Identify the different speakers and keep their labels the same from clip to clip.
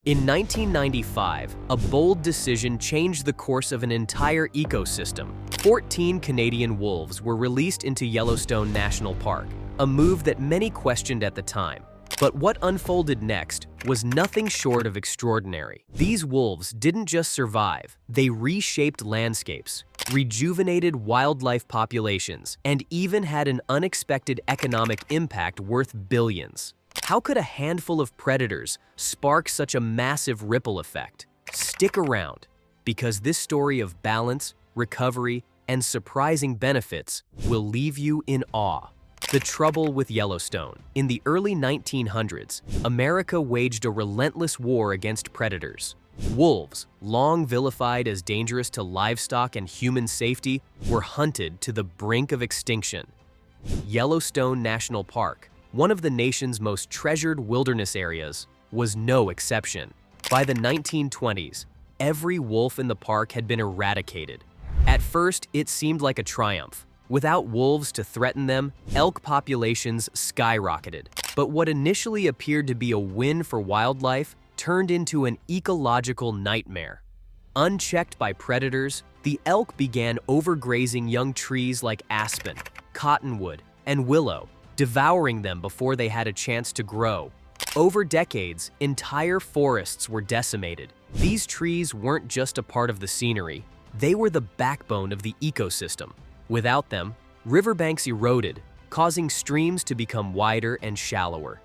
Speaker 1: In 1995, a bold decision changed the course of an entire ecosystem. 14 Canadian wolves were released into Yellowstone National Park, a move that many questioned at the time. But what unfolded next was nothing short of extraordinary. These wolves didn't just survive, they reshaped landscapes, rejuvenated wildlife populations, and even had an unexpected economic impact worth billions. How could a handful of predators spark such a massive ripple effect? Stick around, because this story of balance, recovery, and surprising benefits will leave you in awe. The trouble with Yellowstone. In the early 1900s, America waged a relentless war against predators. Wolves, long vilified as dangerous to livestock and human safety, were hunted to the brink of extinction. Yellowstone National Park, one of the nation's most treasured wilderness areas, was no exception. By the 1920s, every wolf in the park had been eradicated. At first, it seemed like a triumph. Without wolves to threaten them, elk populations skyrocketed. But what initially appeared to be a win for wildlife turned into an ecological nightmare. Unchecked by predators, the elk began overgrazing young trees like aspen, cottonwood, and willow, devouring them before they had a chance to grow. Over decades, entire forests were decimated. These trees weren't just a part of the scenery, they were the backbone of the ecosystem. Without them, riverbanks eroded, causing streams to become wider and shallower.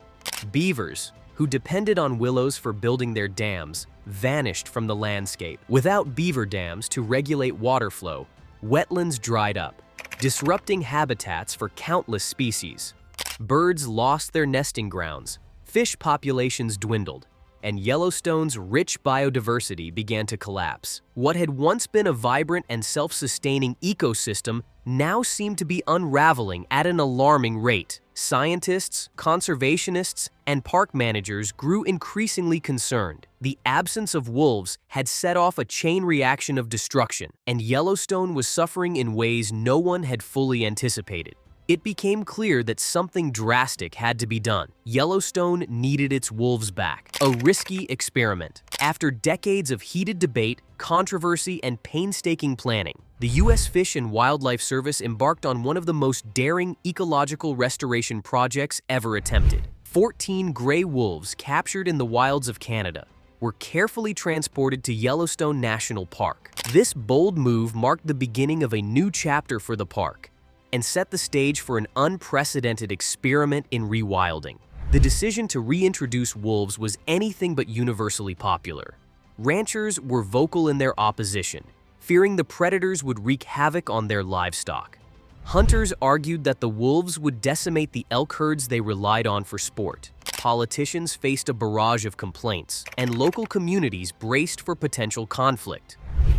Speaker 1: Beavers, who depended on willows for building their dams, vanished from the landscape. Without beaver dams to regulate water flow, wetlands dried up, disrupting habitats for countless species. Birds lost their nesting grounds, fish populations dwindled, and Yellowstone's rich biodiversity began to collapse. What had once been a vibrant and self-sustaining ecosystem now seemed to be unraveling at an alarming rate. Scientists, conservationists, and park managers grew increasingly concerned. The absence of wolves had set off a chain reaction of destruction, and Yellowstone was suffering in ways no one had fully anticipated. It became clear that something drastic had to be done. Yellowstone needed its wolves back. A risky experiment. After decades of heated debate, controversy, and painstaking planning, the U.S. Fish and Wildlife Service embarked on one of the most daring ecological restoration projects ever attempted. 14 gray wolves captured in the wilds of Canada were carefully transported to Yellowstone National Park. This bold move marked the beginning of a new chapter for the park and set the stage for an unprecedented experiment in rewilding. The decision to reintroduce wolves was anything but universally popular. Ranchers were vocal in their opposition, fearing the predators would wreak havoc on their livestock. Hunters argued that the wolves would decimate the elk herds they relied on for sport. Politicians faced a barrage of complaints, and local communities braced for potential conflict.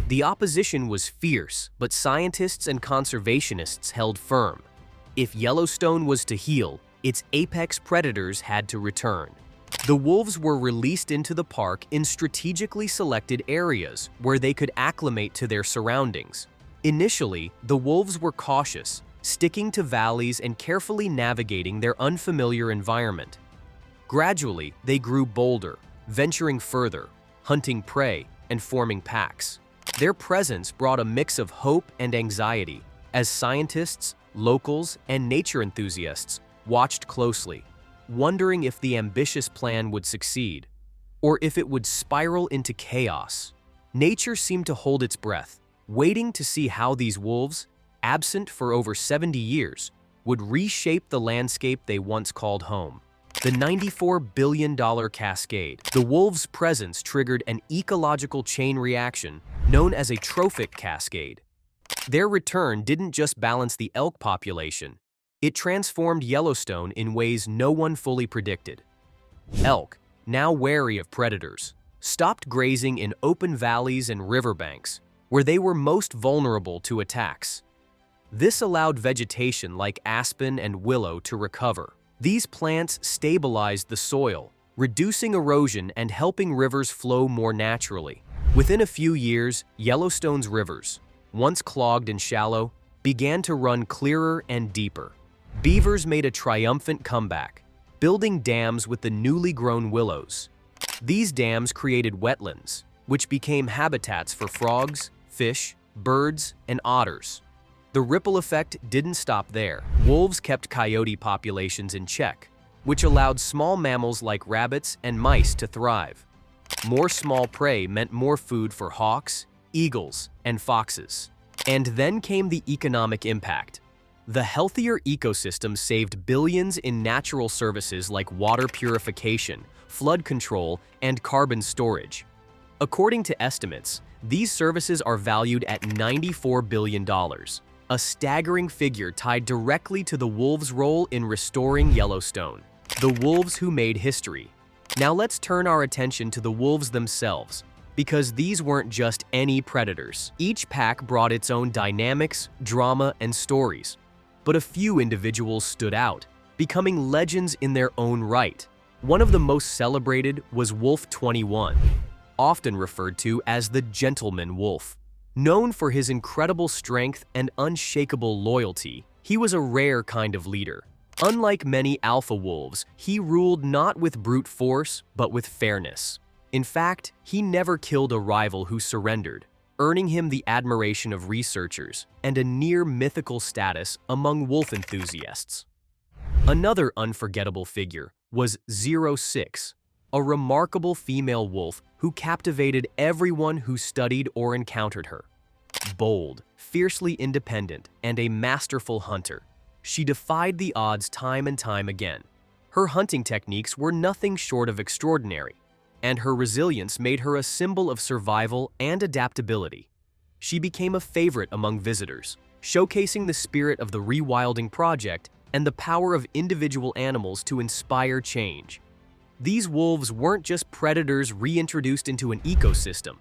Speaker 1: The opposition was fierce, but scientists and conservationists held firm. If Yellowstone was to heal, its apex predators had to return. The wolves were released into the park in strategically selected areas where they could acclimate to their surroundings. Initially, the wolves were cautious, sticking to valleys and carefully navigating their unfamiliar environment. Gradually, they grew bolder, venturing further, hunting prey, and forming packs. Their presence brought a mix of hope and anxiety as scientists, locals, and nature enthusiasts watched closely, wondering if the ambitious plan would succeed or if it would spiral into chaos. Nature seemed to hold its breath, waiting to see how these wolves, absent for over 70 years, would reshape the landscape they once called home. The $94 billion cascade. The wolves' presence triggered an ecological chain reaction known as a trophic cascade. Their return didn't just balance the elk population, it transformed Yellowstone in ways no one fully predicted. Elk, now wary of predators, stopped grazing in open valleys and riverbanks, where they were most vulnerable to attacks. This allowed vegetation like aspen and willow to recover. These plants stabilized the soil, reducing erosion and helping rivers flow more naturally. Within a few years, Yellowstone's rivers, once clogged and shallow, began to run clearer and deeper. Beavers made a triumphant comeback, building dams with the newly grown willows. These dams created wetlands, which became habitats for frogs, fish, birds, and otters. The ripple effect didn't stop there. Wolves kept coyote populations in check, which allowed small mammals like rabbits and mice to thrive. More small prey meant more food for hawks, eagles, and foxes. And then came the economic impact. The healthier ecosystem saved billions in natural services like water purification, flood control, and carbon storage. According to estimates, these services are valued at $94 billion, a staggering figure tied directly to the wolves' role in restoring Yellowstone. The wolves who made history. Now let's turn our attention to the wolves themselves, because these weren't just any predators. Each pack brought its own dynamics, drama, and stories. But a few individuals stood out, becoming legends in their own right. One of the most celebrated was Wolf 21, often referred to as the gentleman wolf. Known for his incredible strength and unshakable loyalty, he was a rare kind of leader. Unlike many alpha wolves, he ruled not with brute force, but with fairness. In fact, he never killed a rival who surrendered, earning him the admiration of researchers and a near-mythical status among wolf enthusiasts. Another unforgettable figure was 06, a remarkable female wolf who captivated everyone who studied or encountered her. Bold, fiercely independent, and a masterful hunter, she defied the odds time and time again. Her hunting techniques were nothing short of extraordinary, and her resilience made her a symbol of survival and adaptability. She became a favorite among visitors, showcasing the spirit of the Rewilding Project and the power of individual animals to inspire change. These wolves weren't just predators reintroduced into an ecosystem.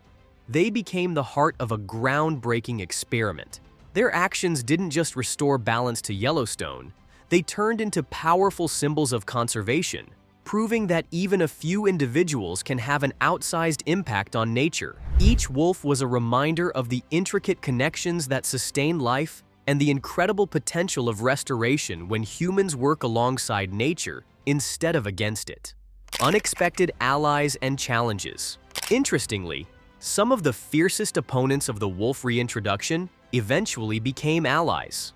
Speaker 1: They became the heart of a groundbreaking experiment. Their actions didn't just restore balance to Yellowstone, they turned into powerful symbols of conservation, proving that even a few individuals can have an outsized impact on nature. Each wolf was a reminder of the intricate connections that sustain life and the incredible potential of restoration when humans work alongside nature instead of against it. Unexpected allies and challenges. Interestingly, some of the fiercest opponents of the wolf reintroduction eventually became allies.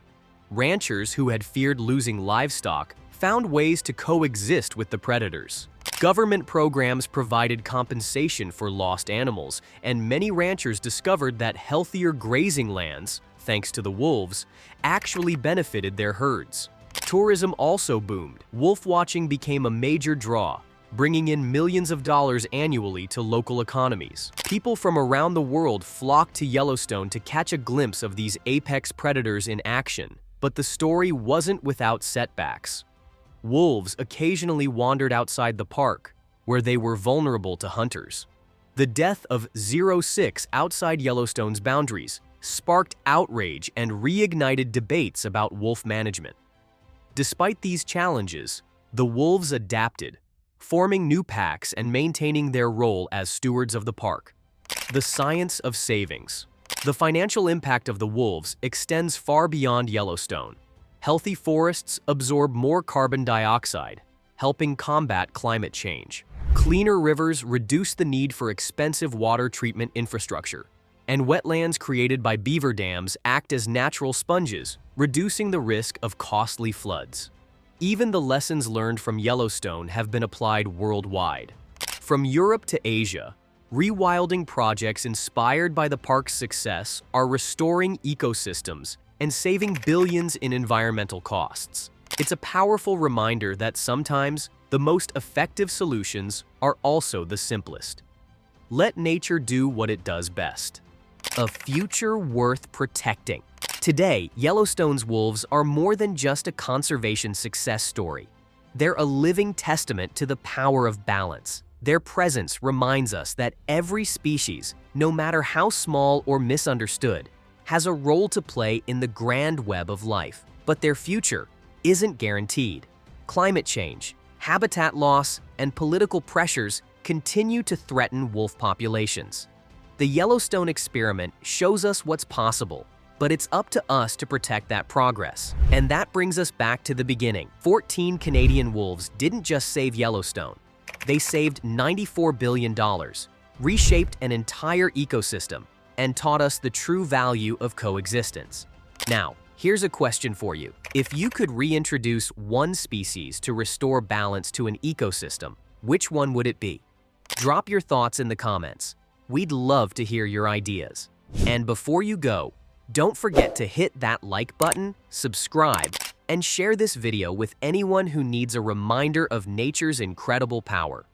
Speaker 1: Ranchers who had feared losing livestock found ways to coexist with the predators. Government programs provided compensation for lost animals, and many ranchers discovered that healthier grazing lands, thanks to the wolves, actually benefited their herds. Tourism also boomed. Wolf watching became a major draw, bringing in millions of dollars annually to local economies. People from around the world flocked to Yellowstone to catch a glimpse of these apex predators in action. But the story wasn't without setbacks. Wolves occasionally wandered outside the park, where they were vulnerable to hunters. The death of 06 outside Yellowstone's boundaries sparked outrage and reignited debates about wolf management. Despite these challenges, the wolves adapted, forming new packs and maintaining their role as stewards of the park. The science of savings. The financial impact of the wolves extends far beyond Yellowstone. Healthy forests absorb more carbon dioxide, helping combat climate change. Cleaner rivers reduce the need for expensive water treatment infrastructure, and wetlands created by beaver dams act as natural sponges, reducing the risk of costly floods. Even the lessons learned from Yellowstone have been applied worldwide. From Europe to Asia, rewilding projects inspired by the park's success are restoring ecosystems and saving billions in environmental costs. It's a powerful reminder that sometimes the most effective solutions are also the simplest. Let nature do what it does best. A future worth protecting. Today, Yellowstone's wolves are more than just a conservation success story. They're a living testament to the power of balance. Their presence reminds us that every species, no matter how small or misunderstood, has a role to play in the grand web of life. But their future isn't guaranteed. Climate change, habitat loss, and political pressures continue to threaten wolf populations. The Yellowstone experiment shows us what's possible, but it's up to us to protect that progress. And that brings us back to the beginning. 14 Canadian wolves didn't just save Yellowstone. They saved $94 billion, reshaped an entire ecosystem, and taught us the true value of coexistence. Now, here's a question for you. If you could reintroduce one species to restore balance to an ecosystem, which one would it be? Drop your thoughts in the comments. We'd love to hear your ideas. And before you go, don't forget to hit that like button, subscribe, and share this video with anyone who needs a reminder of nature's incredible power.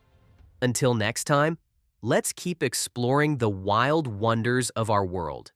Speaker 1: Until next time, let's keep exploring the wild wonders of our world.